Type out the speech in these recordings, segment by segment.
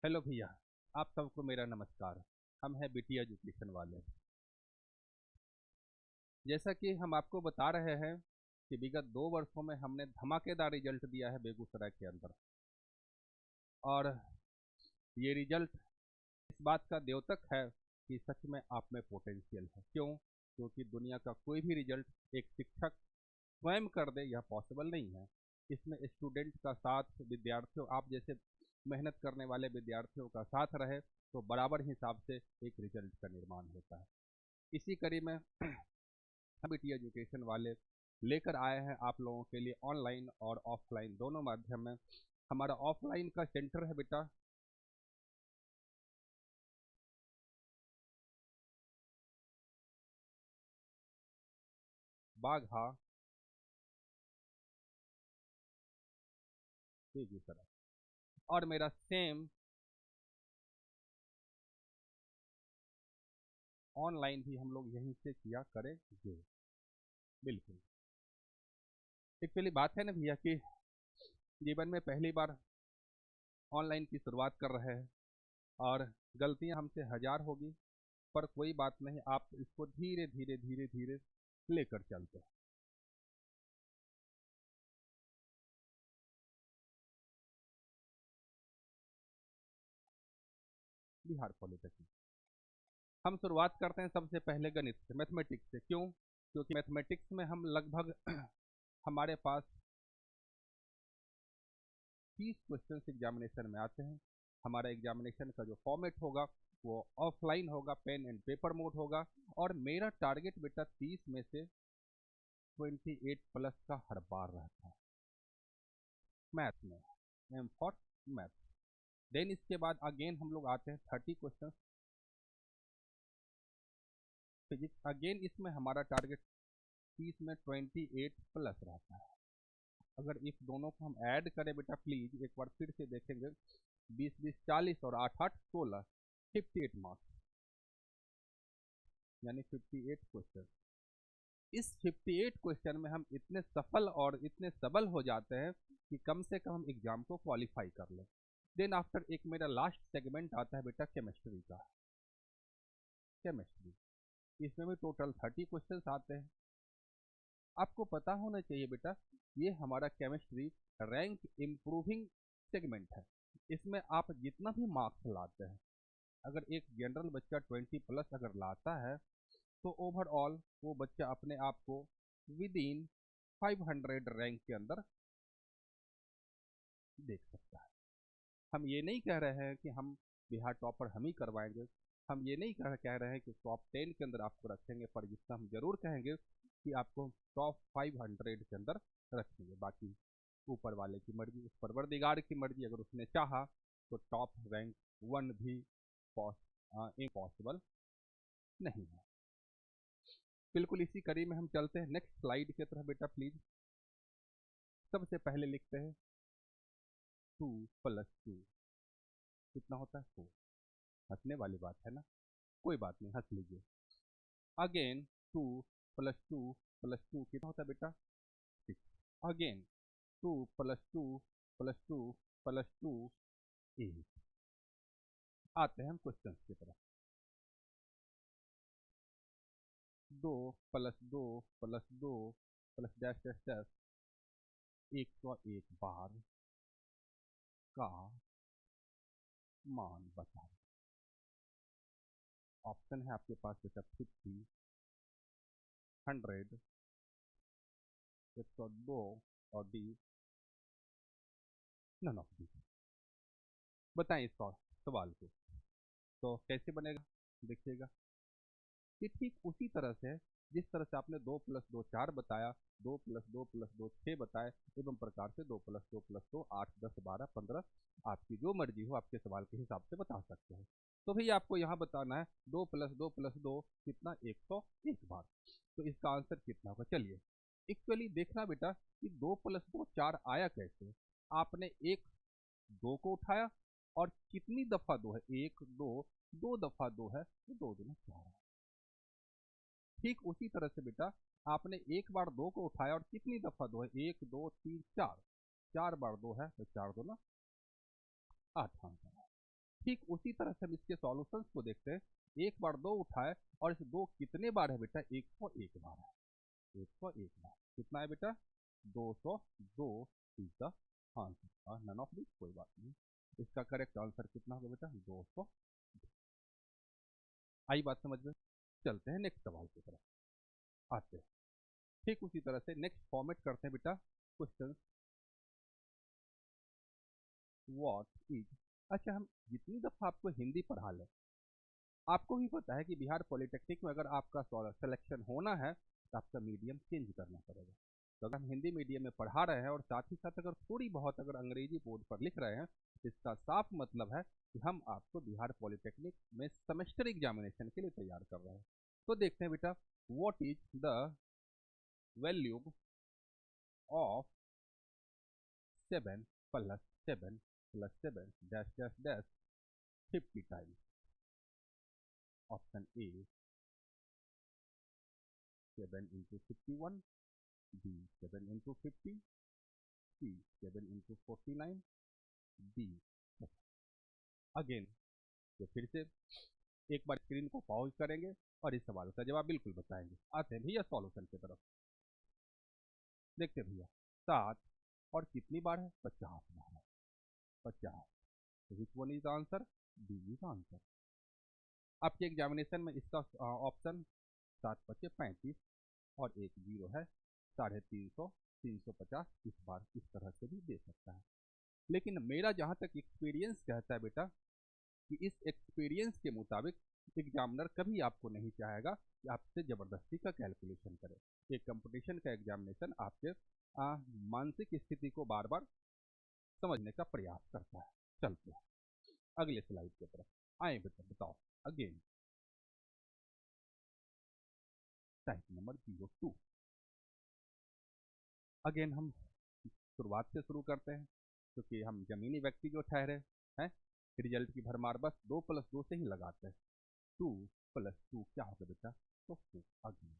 Hello भैया। आप सबको मेरा नमस्कार। हम हैं बिटिया एजुकेशन वाले। जैसा कि हम आपको बता रहे हैं कि विगत 2 वर्षों में हमने धमाकेदार रिजल्ट दिया है बेगूसराय के अंदर। और ये रिजल्ट इस बात का द्योतक है कि सच में आप में पोटेंशियल है। क्यों? क्योंकि दुनिया का कोई भी रिजल्ट एक शिक्षक स्वयं कर दे यह पॉसिबल नहीं है। इसमें स्टूडेंट का साथ, विद्यार्थियों, आप जैसे मेहनत करने वाले विद्यार्थियों का साथ रहे तो बराबर हिसाब से एक रिजल्ट का निर्माण होता है। इसी कड़ी में हम बिटिया एजुकेशन वाले लेकर आए हैं आप लोगों के लिए ऑनलाइन और ऑफलाइन दोनों माध्यम में। हमारा ऑफलाइन का सेंटर है बेटा बाघा बेगूसराय, और मेरा सेम ऑनलाइन भी हम लोग यहीं से किया करेंगे। बिल्कुल। एक्चुअली बात है ना भैया कि जीवन में पहली बार ऑनलाइन की शुरुआत कर रहे हैं और गलतियां हमसे हजार होगी, पर कोई बात नहीं, आप इसको धीरे धीरे धीरे धीरे लेकर चलते हैं। बिहार पॉलिटेक्निक। हम शुरुआत करते हैं सबसे पहले गणित से, मैथमेटिक्स से। क्यों? क्योंकि मैथमेटिक्स में हम लगभग हमारे पास 30 क्वेश्चन एग्जामिनेशन में आते हैं। हमारा एग्जामिनेशन का जो फॉर्मेट होगा वो ऑफलाइन होगा, पेन एंड पेपर मोड होगा। और मेरा टारगेट बेटा 30 में से 28 प्लस का हर बार रहता है मैथ में। M for math. देन इसके बाद अगेन हम लोग आते हैं 30 क्वेश्चन फिजिक्स। अगेन इसमें हमारा टारगेट 30 में 28 प्लस रहता है। अगर इस दोनों को हम ऐड करें बेटा, प्लीज एक बार फिर से देखेंगे, 20 20 40 और 8 8 16, 58 मार्क्स, यानी 58 क्वेश्चन। इस 58 क्वेश्चन में हम इतने सफल और इतने सबल हो जाते हैं कि कम से कम हम एग्जाम को क्वालिफाई कर लें। देन आफ्टर एक मेरा लास्ट सेगमेंट आता है बेटा केमिस्ट्री का। केमिस्ट्री, इसमें भी टोटल 30 क्वेश्चन आते हैं। आपको पता होना चाहिए बेटा, ये हमारा केमिस्ट्री रैंक इम्प्रूविंग सेगमेंट है। इसमें आप जितना भी मार्क्स लाते हैं, अगर एक जनरल बच्चा 20 प्लस अगर लाता है तो ओवरऑल वो बच्चा अपने आप को विद इन 500 रैंक के अंदर देख सकता है। हम ये नहीं कह रहे हैं कि हम बिहार टॉपर हम ही करवाएंगे, हम ये नहीं कह रहे हैं कि टॉप 10 के अंदर आपको रखेंगे, पर जितना हम जरूर कहेंगे कि आपको टॉप 500 के अंदर रखेंगे। बाकी ऊपर वाले की मर्जी, उस परवरदिगार की मर्जी, अगर उसने चाहा तो टॉप रैंक 1 भी इम्पॉसिबल नहीं है। बिल्कुल इसी कड़ी में हम चलते हैं नेक्स्ट स्लाइड की तरफ बेटा प्लीज। सबसे पहले लिखते हैं 2 + 2 कितना होता है 4। हंसने वाली बात है ना, कोई बात नहीं, हंस लीजिए। अगेन 2 + 2 + 2 कितना होता है बेटा 6। अगेन 2 + 2 + 2 + 2 8। आते हैं हम क्वेश्चन की तरफ। 2 + 2 + 2 + डैश 101 बार का मान बता। ऑप्शन है आपके पास बेटा 50, 100, 102 और डी नन ऑफ दी। बताएं इस सवाल को तो कैसे बनेगा, देखिएगा कि ठीक उसी तरह से जिस तरह से आपने 2 + 2 4 बताया, 2 + 2 + 2 6 बताए, एवं प्रकार से 2 + 2 + 2 8 10 12 15, आपकी जो मर्जी हो आपके सवाल के हिसाब से बता सकते हैं। तो भैया आपको यहाँ बताना है 2 + 2 + 2 कितना 101 बार। तो इसका आंसर कितना होगा, चलिए एक्चुअली देखना बेटा कि 2 + 2 4 आया कैसे। आपने एक 2 को उठाया और कितनी दफा 2 है, 1 2, 2 दफा 2 है तो 2 दूनी 4 है। ठीक उसी तरह से बेटा आपने एक बार 2 को उठाया और कितनी दफा 2 है, 1 2 3 4, 4 बार 2 है तो 4 दूना 8 आंसर है। ठीक उसी तरह से हम इसके सॉल्यूशंस को देखते हैं। एक बार दो उठाए और इस दो कितने बार है बेटा? 101 बार है। 101 बार कितना है बेटा? 202 is the answer. None of this, कोई बात नहीं। इसका करेक्ट आंसर कितना होगा बेटा? 200। आई बात समझ में? चलते हैं नेक्स्ट सवाल की तरफ आते हैं। ठीक उसी तरह से नेक्स्ट फॉर्मेट करते हैं बेटा क्वेश्चन। व्हाट इज, अच्छा हम जितनी दफा आपको हिंदी पढ़ा लें, आपको भी पता है कि बिहार पॉलिटेक्निक में अगर आपका सिलेक्शन होना है तो आपका मीडियम चेंज करना पड़ेगा। तो अगर हम हिंदी मीडियम में पढ़ा रहे हैं और साथ ही साथ अगर थोड़ी बहुत अगर अंग्रेजी बोर्ड पर लिख रहे हैं, इसका साफ मतलब है कि हम आपको बिहार पॉलिटेक्निक में सेमेस्टर एग्जामिनेशन के लिए तैयार कर रहे हैं। तो देखते हैं बेटा, what is the value of 7 plus 7 plus 7 dash dash dash 50 times. Option A 7 into 51, B 7 into 50, C 7 into 49, D। Again तो फिर से एक बार स्क्रीन को पॉज करेंगे और इस सवाल का जवाब बिल्कुल बताएंगे। आते हैं भैया सॉल्यूशन की तरफ। देखते भैया 7 और कितनी बार है? 50 बार है। 50। Which one is answer? D is answer. आपके एग्जामिनेशन में इसका ऑप्शन 7×5=35 और एक 0 है, 350, 350 इस बार इस तरह से भी दे सकता है। लेकिन मेरा जहाँ तक एक्सपीरियंस कहता है बेटा कि इस एक्सपीरियंस के मुताबिक एग्जामिनर कभी आपको नहीं चाहेगा कि आपसे ज़बरदस्ती का कैलकुलेशन करे। एक कंपटीशन का एग्जामिनेशन आपके मानसिक स्थिति को बार बार समझने का प्रयास करता है। चलते हैं अगले स्लाइड की तरफ आए बेटा, बताओ अगेन टाइप नंबर 02। अगेन हम शुरुआत से शुरू करते हैं क्योंकि हम जमीनी व्यक्ति जो ठहरे हैं, रिजल्ट की भरमार बस 2+2 से ही लगाते हैं। 2+2 क्या होगा बेटा? तो 4। अगेन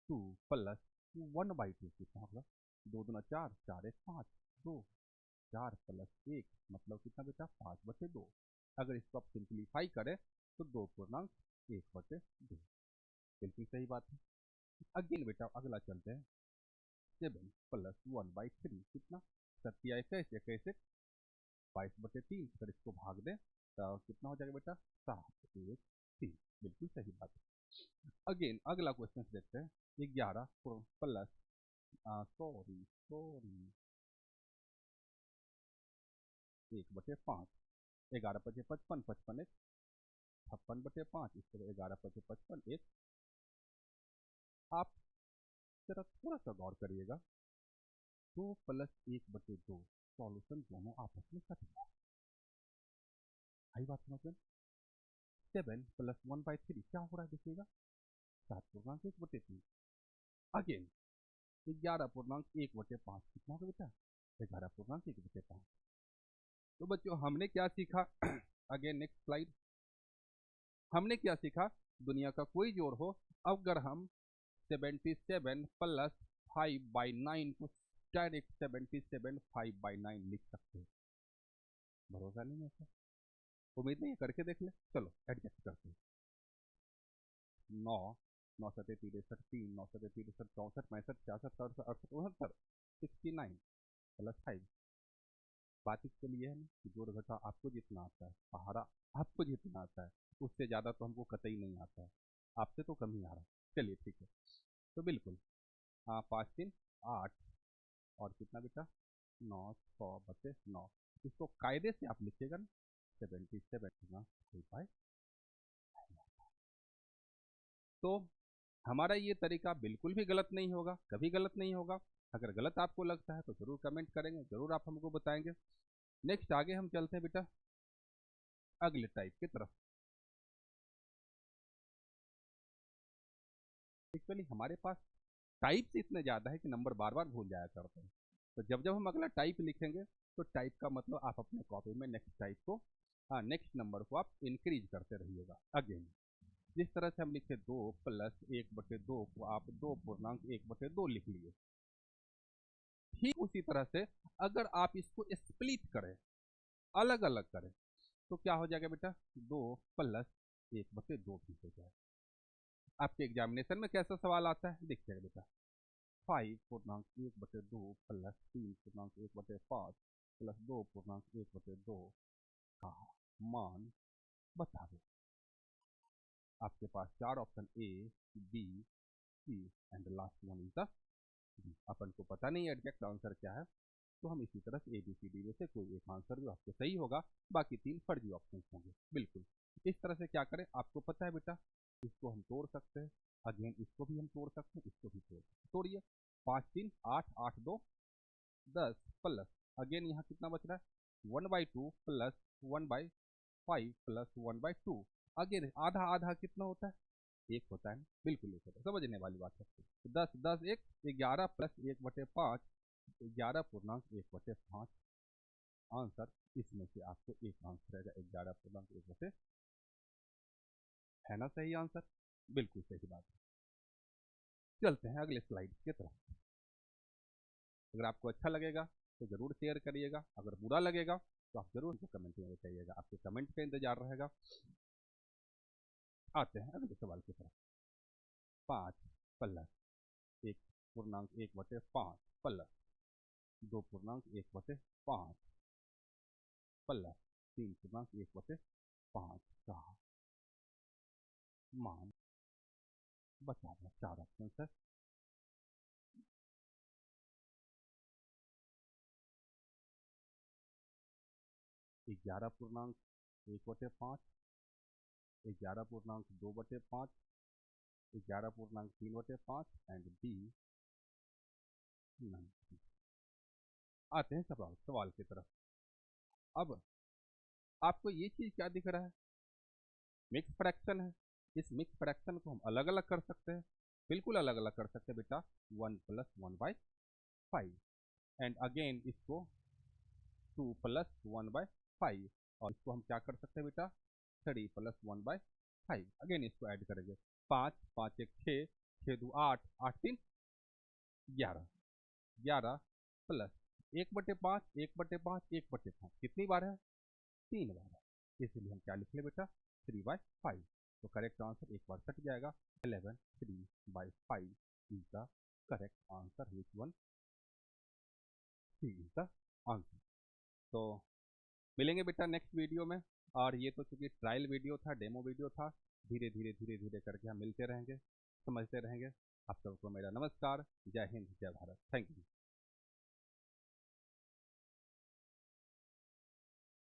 2+1/2 कितना होगा? 2×2 = 4, 4×1 = 5, 2 4+1 मतलब कितना बेटा? 5/2। अगर इसको आप सिंप्लीफाई करें तो 2×1/2। बिल्कुल सही बात है। अगेन बेटा अगला चलते हैं। 7+1/3 कितना? 7×21 = 22/3। अगर इसको भाग दें तो कितना हो जाएगा बेटा? 7×1=3। बिल्कुल सही बात है। अगेन अगला क्वेश्चन देखते हैं। 11 प्लस सॉरी 1/5। 11×55, 55 56/5। इस तरह 11×55 आप जरा थोड़ा सा गौर करिएगा। 2+1/2 सॉल्यूशन दोनों आपस में कट गया। आई बात समझ में? 7+1/3 क्या हो रहा है देखिएगा? 7×1/3। अगेन 11/1/5 कितना होगा बेटा? 11/1/5। तो बच्चों हमने क्या सीखा? Again next slide. हमने क्या सीखा? दुनिया का कोई जोड़ हो, अगर हम 77 प्लस 5/9 को डायरेक्ट 77 5/9 लिख सकते हैं। भरोसा नहीं है सर? उम्मीद नहीं है, करके देख ले। चलो एडजस्ट करते हैं। 9 9 7 63 3 9 7 63 64 65 66 67 68 69 69 प्लस 5। बात इसके लिए है ना कि जोड़ घटा आपको जितना आता है, सहारा आपको जितना आता है, उससे ज़्यादा तो हमको कतई नहीं आता है। आपसे तो कम ही आ रहा है। चलिए ठीक है। तो बिल्कुल 5×3 = 8 और कितना बेटा? 9 6/9। इसको कायदे से आप लिखिएगा ना, 77 तो हमारा ये तरीका बिल्कुल भी गलत नहीं होगा, कभी गलत नहीं होगा। अगर गलत आपको लगता है तो जरूर कमेंट करेंगे, जरूर आप हमको बताएंगे। नेक्स्ट आगे हम चलते हैं बेटा अगले टाइप की तरफ। एक्चुअली हमारे पास टाइप्स इतने ज़्यादा है कि नंबर बार बार भूल जाया करते हैं। तो जब जब हम अगला टाइप लिखेंगे तो टाइप का मतलब आप अपने कॉपी में नेक्स्ट टाइप को नेक्स्ट नंबर को आप इंक्रीज करते रहिएगा। अगेन जिस तरह से हम लिखे 2+1/2 को आप 2×1/2 लिख लिए। ठीक उसी तरह से अगर आप इसको स्प्लिट करें, अलग अलग करें, तो क्या हो जाएगा बेटा, 2 प्लस 1/2 भी हो जाएगा। आपके एग्जामिनेशन में कैसा सवाल आता है देखिएगा बेटा, 5/1/2 प्लस 3/1/5 प्लस 2/1/2 का मान बता दो। आपके पास 4 option A, B, C and last one is the D. अपन को पता नहीं एग्जैक्ट आंसर क्या है, तो हम इसी तरह से ए बी सी डी में से कोई एक आंसर जो आपके सही होगा, बाकी 3 फर्जी ऑप्शन होंगे। बिल्कुल इस तरह से क्या करें, आपको पता है बेटा, इसको हम तोड़ सकते हैं, अगेन इसको भी हम तोड़ सकते हैं, इसको भी तोड़ सकते हैं। तोड़िए, 5 3 8 8 2 10 प्लस अगेन यहाँ कितना बच रहा है, 1/2 प्लस 1/5 प्लस 1/2। अगेन आधा आधा कितना होता है, एक होता है ना, बिल्कुल एक होता है, समझने वाली बात है। तो 10 10 1 11 प्लस 1/5 11/1/5 आंसर। इसमें से आपको एक आंसर रहेगा 11/1/5, है ना सही आंसर, बिल्कुल सही बात है। चलते हैं अगले स्लाइड की तरफ। अगर आपको अच्छा लगेगा तो जरूर शेयर करिएगा, अगर बुरा लगेगा तो आप जरूर उनको कमेंट में बताइएगा, आपके कमेंट का इंतजार रहेगा। आते हैं अगले सवाल की तरफ। 5 प्लस 1/1/5 प्लस 2/1/5 प्लस 3/1/5 का मान बता दें। 4 ऑप्शन है, ग्यारह पूर्णांक 1/5, 11/2/5, 11/3/5 एंड डी 9। आते हैं सवाल की तरफ। अब आपको ये चीज क्या दिख रहा है, मिक्स फ्रैक्शन है। इस मिक्स फ्रैक्शन को हम अलग अलग कर सकते हैं, बिल्कुल अलग अलग कर सकते हैं बेटा, 1 + 1/5 एंड अगेन इसको 2 + 1/5 और इसको हम क्या कर सकते हैं बेटा, 3 + 1/5। अगेन इसको ऐड करेंगे, 5 5 1 6 6 2 8 8 3 11 11 प्लस 1/5 1/5 1/5 कितनी बार है, 3 बार है, इसलिए हम क्या लिख ले बेटा, 3/5। तो करेक्ट आंसर एक बार कट जाएगा, 11 3/5 is the correct answer, which one C is the answer. तो मिलेंगे बेटा नेक्स्ट वीडियो में, और ये तो चूंकि ट्रायल वीडियो था, डेमो वीडियो था, धीरे धीरे करके हम मिलते रहेंगे, समझते रहेंगे। आप सबको मेरा नमस्कार, जय हिंद जय भारत, थैंक यू।